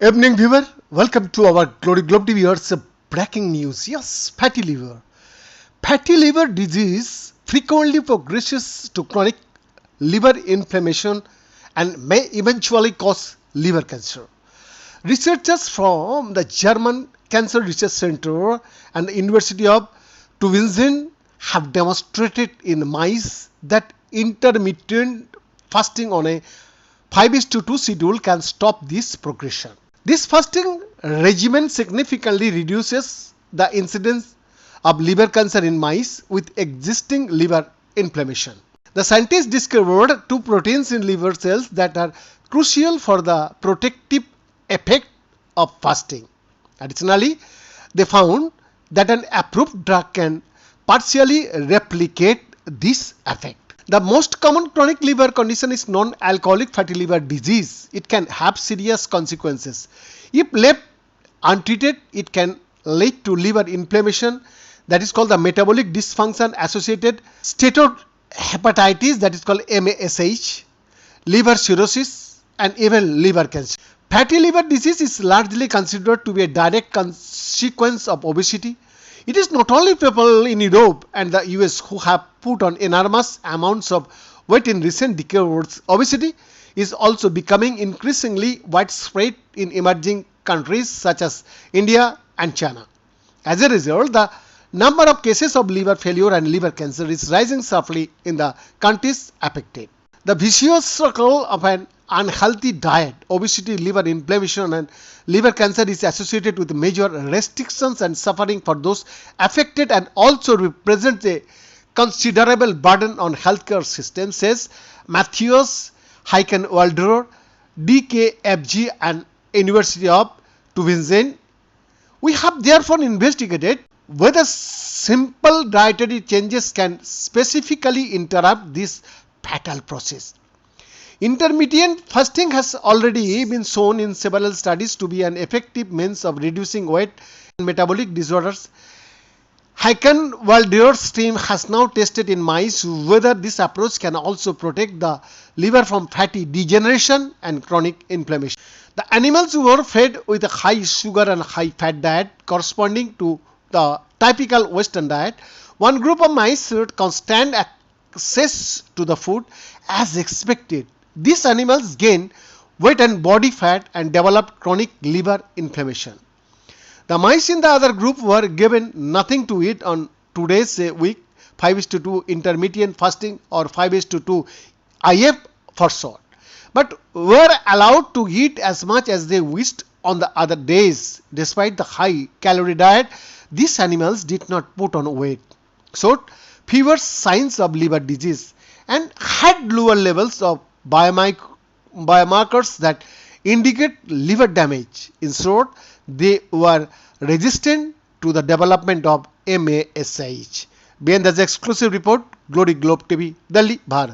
Evening viewer, welcome to our Glory Globe TV's breaking news. Yes, fatty liver. Fatty liver disease frequently progresses to chronic liver inflammation and may eventually cause liver cancer. Researchers from the German Cancer Research Center and the University of Tübingen have demonstrated in mice that intermittent fasting on a 5:2 schedule can stop this progression. This fasting regimen significantly reduces the incidence of liver cancer in mice with existing liver inflammation. The scientists discovered two proteins in liver cells that are crucial for the protective effect of fasting. Additionally, they found that an approved drug can partially replicate this effect. The most common chronic liver condition is non-alcoholic fatty liver disease. It can have serious consequences. If left untreated, it can lead to liver inflammation, that is called the metabolic dysfunction associated steatohepatitis, that is called MASH, liver cirrhosis, and even liver cancer. Fatty liver disease is largely considered to be a direct consequence of obesity. It is not only people in Europe and the US who have put on enormous amounts of weight in recent decades. Obesity is also becoming increasingly widespread in emerging countries such as India and China. As a result, the number of cases of liver failure and liver cancer is rising sharply in the countries affected. The vicious circle of an unhealthy diet, obesity, liver inflammation, and liver cancer is associated with major restrictions and suffering for those affected and also represents a considerable burden on healthcare system, says Matthias Walderer, DKFG and University of Tübingen. We have therefore investigated whether simple dietary changes can specifically interrupt this fatal process. Intermittent fasting has already been shown in several studies to be an effective means of reducing weight and metabolic disorders. Walderer's team has now tested in mice whether this approach can also protect the liver from fatty degeneration and chronic inflammation. The animals were fed with a high sugar and high fat diet corresponding to the typical Western diet. One group of mice had constant access to the food as expected. These animals gained weight and body fat and developed chronic liver inflammation. The mice in the other group were given nothing to eat on 2 days a week, 5:2 intermittent fasting or 5:2 IF for short, but were allowed to eat as much as they wished on the other days. Despite the high calorie diet, these animals did not put on weight, showed fewer signs of liver disease, and had lower levels of biomarkers that indicate liver damage. In short, they were resistant to the development of MASH. Behind this exclusive report, Glory Globe TV, Delhi, Bharat.